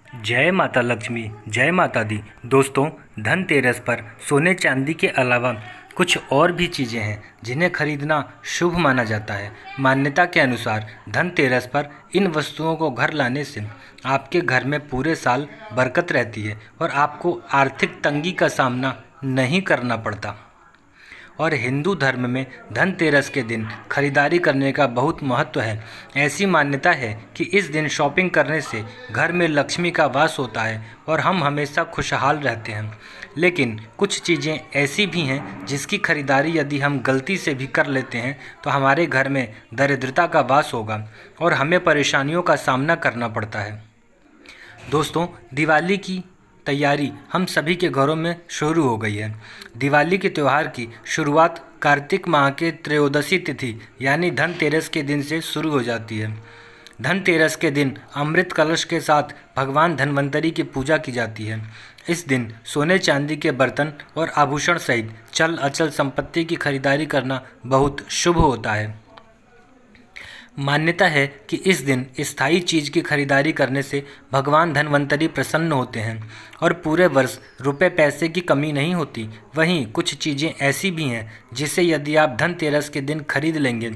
जय माता लक्ष्मी, जय माता दी। दोस्तों, धनतेरस पर सोने चांदी के अलावा कुछ और भी चीज़ें हैं जिन्हें खरीदना शुभ माना जाता है। मान्यता के अनुसार धनतेरस पर इन वस्तुओं को घर लाने से आपके घर में पूरे साल बरकत रहती है और आपको आर्थिक तंगी का सामना नहीं करना पड़ता। और हिंदू धर्म में धनतेरस के दिन खरीदारी करने का बहुत महत्व है। ऐसी मान्यता है कि इस दिन शॉपिंग करने से घर में लक्ष्मी का वास होता है और हम हमेशा खुशहाल रहते हैं। लेकिन कुछ चीज़ें ऐसी भी हैं जिसकी खरीदारी यदि हम गलती से भी कर लेते हैं तो हमारे घर में दरिद्रता का वास होगा और हमें परेशानियों का सामना करना पड़ता है। दोस्तों, दिवाली की तैयारी हम सभी के घरों में शुरू हो गई है। दिवाली के त्यौहार की शुरुआत कार्तिक माह के त्रयोदशी तिथि यानी धनतेरस के दिन से शुरू हो जाती है। धनतेरस के दिन अमृत कलश के साथ भगवान धन्वंतरी की पूजा की जाती है। इस दिन सोने चांदी के बर्तन और आभूषण सहित चल अचल संपत्ति की खरीदारी करना बहुत शुभ होता है। मान्यता है कि इस दिन स्थायी चीज़ की खरीदारी करने से भगवान धन्वंतरी प्रसन्न होते हैं और पूरे वर्ष रुपए पैसे की कमी नहीं होती। वहीं कुछ चीज़ें ऐसी भी हैं जिसे यदि आप धनतेरस के दिन खरीद लेंगे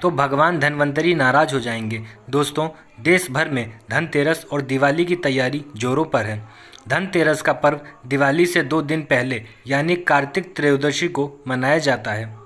तो भगवान धन्वंतरी नाराज हो जाएंगे। दोस्तों, देश भर में धनतेरस और दिवाली की तैयारी जोरों पर है। धनतेरस का पर्व दिवाली से 2 दिन पहले यानी कार्तिक त्रयोदशी को मनाया जाता है,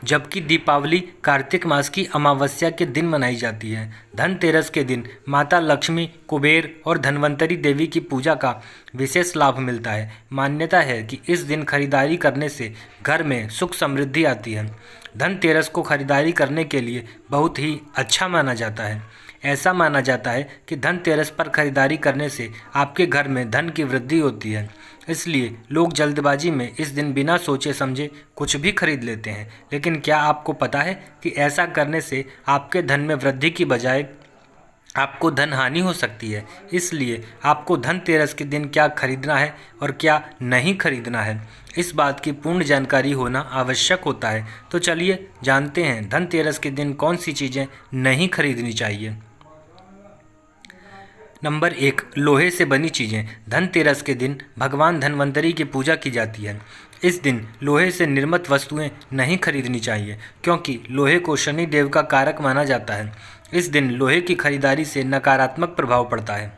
जबकि दीपावली कार्तिक मास की अमावस्या के दिन मनाई जाती है। धनतेरस के दिन माता लक्ष्मी, कुबेर और धन्वंतरी देवी की पूजा का विशेष लाभ मिलता है। मान्यता है कि इस दिन खरीदारी करने से घर में सुख समृद्धि आती है। धनतेरस को खरीदारी करने के लिए बहुत ही अच्छा माना जाता है। ऐसा माना जाता है कि धनतेरस पर खरीदारी करने से आपके घर में धन की वृद्धि होती है। इसलिए लोग जल्दबाजी में इस दिन बिना सोचे समझे कुछ भी खरीद लेते हैं। लेकिन क्या आपको पता है कि ऐसा करने से आपके धन में वृद्धि की बजाय आपको धन हानि हो सकती है। इसलिए आपको धनतेरस के दिन क्या खरीदना है और क्या नहीं खरीदना है, इस बात की पूर्ण जानकारी होना आवश्यक होता है। तो चलिए जानते हैं धनतेरस के दिन कौन सी चीज़ें नहीं खरीदनी चाहिए। नंबर 1, लोहे से बनी चीज़ें। धनतेरस के दिन भगवान धन्वंतरी की पूजा की जाती है। इस दिन लोहे से निर्मित वस्तुएं नहीं खरीदनी चाहिए क्योंकि लोहे को शनि देव का कारक माना जाता है। इस दिन लोहे की खरीदारी से नकारात्मक प्रभाव पड़ता है।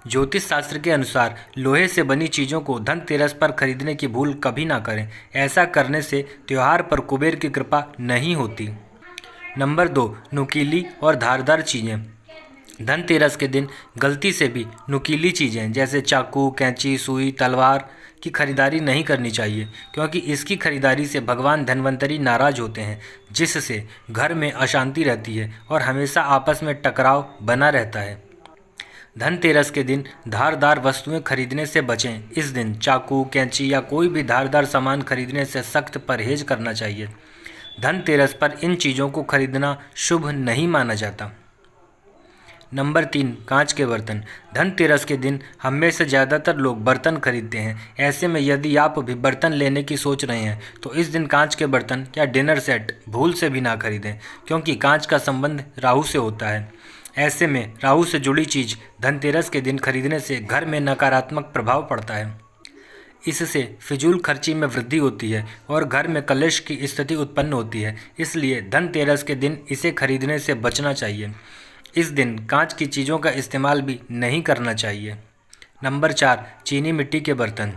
ज्योतिष शास्त्र के अनुसार लोहे से बनी चीज़ों को धनतेरस पर खरीदने की भूल कभी ना करें। ऐसा करने से त्यौहार पर कुबेर की कृपा नहीं होती। नंबर 2, नुकीली और धारदार चीज़ें। धनतेरस के दिन गलती से भी नुकीली चीज़ें जैसे चाकू, कैंची, सुई, तलवार की खरीदारी नहीं करनी चाहिए क्योंकि इसकी खरीदारी से भगवान धन्वंतरी नाराज होते हैं, जिससे घर में अशांति रहती है और हमेशा आपस में टकराव बना रहता है। धनतेरस के दिन धारदार वस्तुएं खरीदने से बचें। इस दिन चाकू, कैंची या कोई भी धारदार सामान खरीदने से सख्त परहेज करना चाहिए। धनतेरस पर इन चीज़ों को खरीदना शुभ नहीं माना जाता। नंबर 3, कांच के बर्तन। धनतेरस के दिन हम में से ज़्यादातर लोग बर्तन खरीदते हैं। ऐसे में यदि आप भी बर्तन लेने की सोच रहे हैं तो इस दिन कांच के बर्तन या डिनर सेट भूल से भी ना खरीदें क्योंकि कांच का संबंध राहु से होता है। ऐसे में राहु से जुड़ी चीज़ धनतेरस के दिन खरीदने से घर में नकारात्मक प्रभाव पड़ता है। इससे फिजूल खर्ची में वृद्धि होती है और घर में कलेश की स्थिति उत्पन्न होती है। इसलिए धनतेरस के दिन इसे खरीदने से बचना चाहिए। इस दिन कांच की चीज़ों का इस्तेमाल भी नहीं करना चाहिए। नंबर 4, चीनी मिट्टी के बर्तन।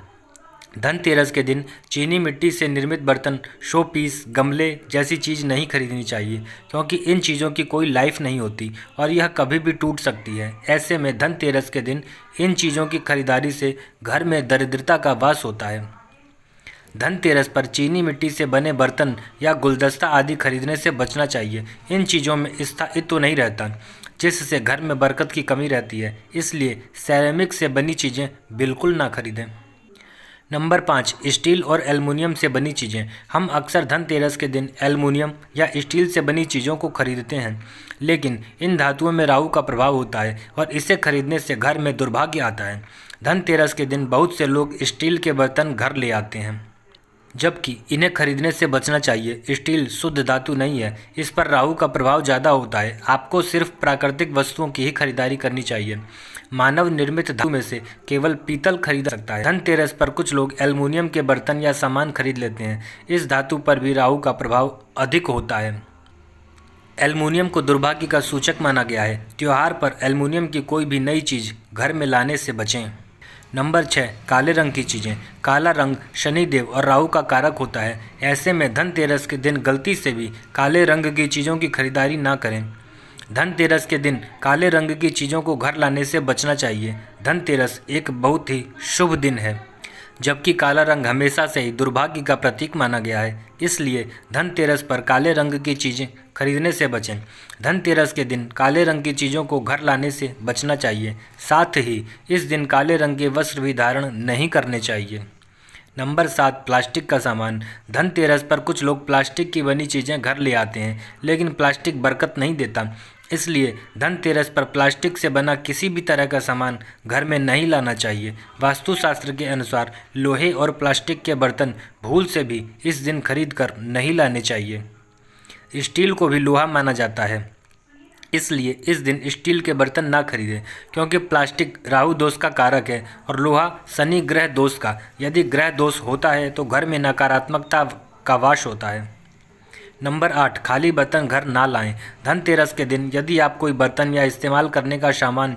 धनतेरस के दिन चीनी मिट्टी से निर्मित बर्तन, शो पीस, गमले जैसी चीज़ नहीं खरीदनी चाहिए क्योंकि इन चीज़ों की कोई लाइफ नहीं होती और यह कभी भी टूट सकती है। ऐसे में धनतेरस के दिन इन चीज़ों की खरीदारी से घर में दरिद्रता का वास होता है। धनतेरस पर चीनी मिट्टी से बने बर्तन या गुलदस्ता आदि खरीदने से बचना चाहिए। इन चीज़ों में स्थायित्व नहीं रहता, जिससे घर में बरकत की कमी रहती है। इसलिए सेरेमिक से बनी चीज़ें बिल्कुल ना खरीदें। नंबर 5, स्टील और एल्युमिनियम से बनी चीज़ें। हम अक्सर धनतेरस के दिन एल्युमिनियम या स्टील से बनी चीज़ों को खरीदते हैं, लेकिन इन धातुओं में राहु का प्रभाव होता है और इसे खरीदने से घर में दुर्भाग्य आता है। धनतेरस के दिन बहुत से लोग स्टील के बर्तन घर ले आते हैं, जबकि इन्हें खरीदने से बचना चाहिए। स्टील शुद्ध धातु नहीं है, इस पर राहु का प्रभाव ज़्यादा होता है। आपको सिर्फ प्राकृतिक वस्तुओं की ही खरीदारी करनी चाहिए। मानव निर्मित धातु में से केवल पीतल खरीदा सकता है। धनतेरस पर कुछ लोग एल्युमिनियम के बर्तन या सामान खरीद लेते हैं। इस धातु पर भी राहु का प्रभाव अधिक होता है। एल्युमिनियम को दुर्भाग्य का सूचक माना गया है। त्योहार पर एल्युमिनियम की कोई भी नई चीज़ घर में लाने से बचें। नंबर 6, काले रंग की चीज़ें। काला रंग शनिदेव और राहु का कारक होता है। ऐसे में धनतेरस के दिन गलती से भी काले रंग की चीज़ों की खरीदारी ना करें। धनतेरस के दिन काले रंग की चीज़ों को घर लाने से बचना चाहिए। धनतेरस एक बहुत ही शुभ दिन है, जबकि काला रंग हमेशा से ही दुर्भाग्य का प्रतीक माना गया है। इसलिए धनतेरस पर काले रंग की चीज़ें खरीदने से बचें। धनतेरस के दिन काले रंग की चीज़ों को घर लाने से बचना चाहिए। साथ ही इस दिन काले रंग के वस्त्र भी धारण नहीं करने चाहिए। नंबर 7, प्लास्टिक का सामान। धनतेरस पर कुछ लोग प्लास्टिक की बनी चीज़ें घर ले आते हैं, लेकिन प्लास्टिक बरकत नहीं देता। इसलिए धनतेरस पर प्लास्टिक से बना किसी भी तरह का सामान घर में नहीं लाना चाहिए। वास्तुशास्त्र के अनुसार लोहे और प्लास्टिक के बर्तन भूल से भी इस दिन खरीद कर नहीं लाने चाहिए। स्टील को भी लोहा माना जाता है, इसलिए इस दिन स्टील के बर्तन ना खरीदें, क्योंकि प्लास्टिक राहु दोष का कारक है और लोहा शनि ग्रह दोष का। यदि ग्रह दोष होता है तो घर में नकारात्मकता का वास होता है। नंबर 8, खाली बर्तन घर ना लाएं। धनतेरस के दिन यदि आप कोई बर्तन या इस्तेमाल करने का सामान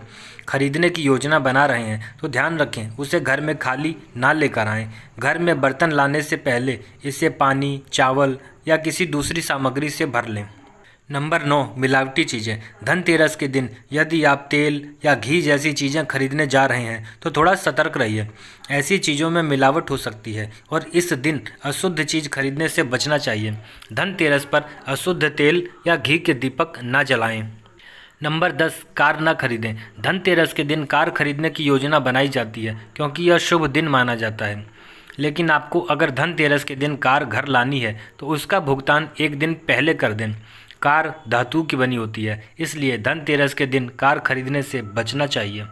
खरीदने की योजना बना रहे हैं तो ध्यान रखें उसे घर में खाली ना लेकर आएं। घर में बर्तन लाने से पहले इसे पानी, चावल या किसी दूसरी सामग्री से भर लें। नंबर 9, मिलावटी चीज़ें। धनतेरस के दिन यदि आप तेल या घी जैसी चीज़ें खरीदने जा रहे हैं तो थोड़ा सतर्क रहिए। ऐसी चीज़ों में मिलावट हो सकती है और इस दिन अशुद्ध चीज़ खरीदने से बचना चाहिए। धनतेरस पर अशुद्ध तेल या घी के दीपक न जलाएं। नंबर 10, कार न खरीदें। धनतेरस के दिन कार खरीदने की योजना बनाई जाती है क्योंकि यह शुभ दिन माना जाता है। लेकिन आपको अगर धनतेरस के दिन कार घर लानी है तो उसका भुगतान एक दिन पहले कर दें। कार धातु की बनी होती है, इसलिए धनतेरस के दिन कार खरीदने से बचना चाहिए।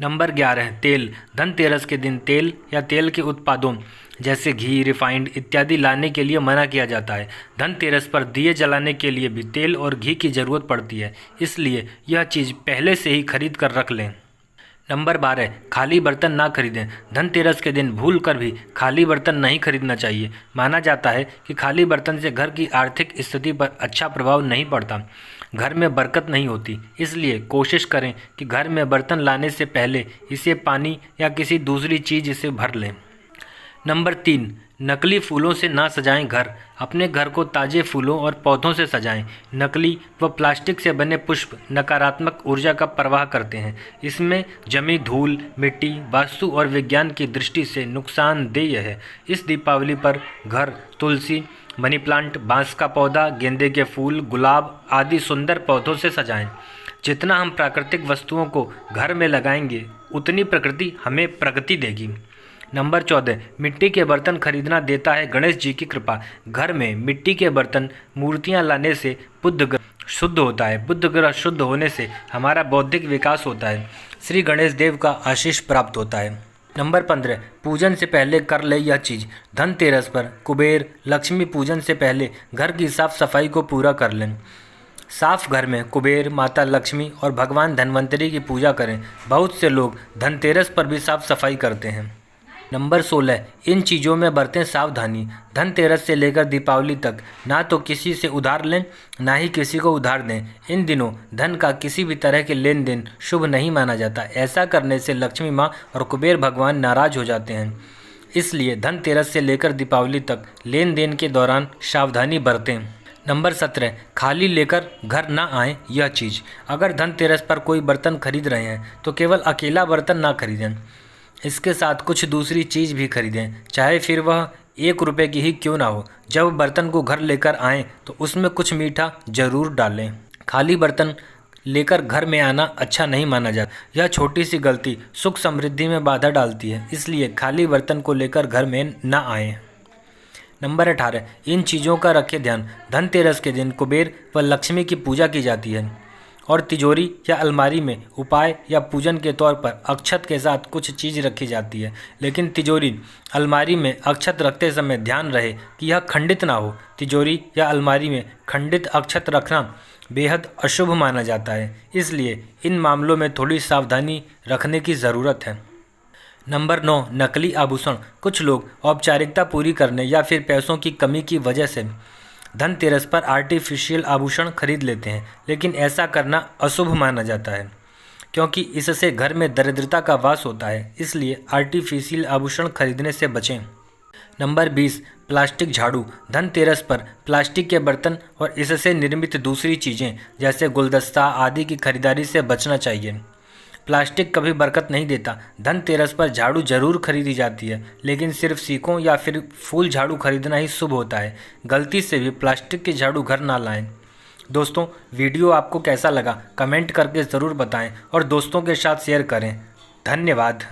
नंबर 11, तेल। धनतेरस के दिन तेल या तेल के उत्पादों जैसे घी, रिफाइंड इत्यादि लाने के लिए मना किया जाता है। धनतेरस पर दिए जलाने के लिए भी तेल और घी की ज़रूरत पड़ती है, इसलिए यह चीज़ पहले से ही खरीद कर रख लें। नंबर 12, खाली बर्तन ना खरीदें। धनतेरस के दिन भूल कर भी खाली बर्तन नहीं खरीदना चाहिए। माना जाता है कि खाली बर्तन से घर की आर्थिक स्थिति पर अच्छा प्रभाव नहीं पड़ता, घर में बरकत नहीं होती। इसलिए कोशिश करें कि घर में बर्तन लाने से पहले इसे पानी या किसी दूसरी चीज़ से भर लें। नंबर 3, नकली फूलों से ना सजाएं घर। अपने घर को ताज़े फूलों और पौधों से सजाएं। नकली व प्लास्टिक से बने पुष्प नकारात्मक ऊर्जा का प्रवाह करते हैं। इसमें जमी धूल, मिट्टी, वास्तु और विज्ञान की दृष्टि से नुकसानदेह है। इस दीपावली पर घर तुलसी, मनी प्लांट, बांस का पौधा, गेंदे के फूल, गुलाब आदि सुंदर पौधों से सजाएं। जितना हम प्राकृतिक वस्तुओं को घर में लगाएंगे उतनी प्रकृति हमें प्रगति देगी। नंबर 14, मिट्टी के बर्तन खरीदना देता है गणेश जी की कृपा। घर में मिट्टी के बर्तन, मूर्तियां लाने से बुध ग्रह शुद्ध होता है। बुध ग्रह शुद्ध होने से हमारा बौद्धिक विकास होता है। श्री गणेश देव का आशीष प्राप्त होता है। नंबर 15, पूजन से पहले कर ले यह चीज़। धनतेरस पर कुबेर, लक्ष्मी पूजन से पहले घर की साफ सफाई को पूरा कर लें। साफ घर में कुबेर, माता लक्ष्मी और भगवान धन्वंतरी की पूजा करें। बहुत से लोग धनतेरस पर भी साफ सफाई करते हैं। नंबर 16, इन चीज़ों में बरतें सावधानी। धनतेरस से लेकर दीपावली तक ना तो किसी से उधार लें, ना ही किसी को उधार दें। इन दिनों धन का किसी भी तरह के लेन देन शुभ नहीं माना जाता। ऐसा करने से लक्ष्मी माँ और कुबेर भगवान नाराज हो जाते हैं। इसलिए धनतेरस से लेकर दीपावली तक लेन देन के दौरान सावधानी बरतें। नंबर 17, खाली लेकर घर ना आएँ यह चीज़। अगर धनतेरस पर कोई बर्तन खरीद रहे हैं तो केवल अकेला बर्तन ना खरीदें, इसके साथ कुछ दूसरी चीज़ भी खरीदें, चाहे फिर वह 1 रुपये की ही क्यों ना हो। जब बर्तन को घर लेकर आएँ तो उसमें कुछ मीठा ज़रूर डालें। खाली बर्तन लेकर घर में आना अच्छा नहीं माना जाता। यह छोटी सी गलती सुख समृद्धि में बाधा डालती है, इसलिए खाली बर्तन को लेकर घर में ना आएँ। नंबर 18, इन चीज़ों का रखें ध्यान। धनतेरस के दिन कुबेर व लक्ष्मी की पूजा की जाती है और तिजोरी या अलमारी में उपाय या पूजन के तौर पर अक्षत के साथ कुछ चीज़ रखी जाती है, लेकिन तिजोरी अलमारी में अक्षत रखते समय ध्यान रहे कि यह खंडित ना हो। तिजोरी या अलमारी में खंडित अक्षत रखना बेहद अशुभ माना जाता है, इसलिए इन मामलों में थोड़ी सावधानी रखने की ज़रूरत है। नंबर 9, नकली आभूषण। कुछ लोग औपचारिकता पूरी करने या फिर पैसों की कमी की वजह से धनतेरस पर आर्टिफिशियल आभूषण खरीद लेते हैं, लेकिन ऐसा करना अशुभ माना जाता है क्योंकि इससे घर में दरिद्रता का वास होता है, इसलिए आर्टिफिशियल आभूषण खरीदने से बचें। नंबर 20, प्लास्टिक झाड़ू। धनतेरस पर प्लास्टिक के बर्तन और इससे निर्मित दूसरी चीज़ें जैसे गुलदस्ता आदि की खरीदारी से बचना चाहिए। प्लास्टिक कभी बरकत नहीं देता। धनतेरस पर झाड़ू जरूर खरीदी जाती है, लेकिन सिर्फ सीकों या फिर फूल झाड़ू खरीदना ही शुभ होता है। गलती से भी प्लास्टिक के झाड़ू घर ना लाएं। दोस्तों, वीडियो आपको कैसा लगा कमेंट करके ज़रूर बताएं और दोस्तों के साथ शेयर करें। धन्यवाद।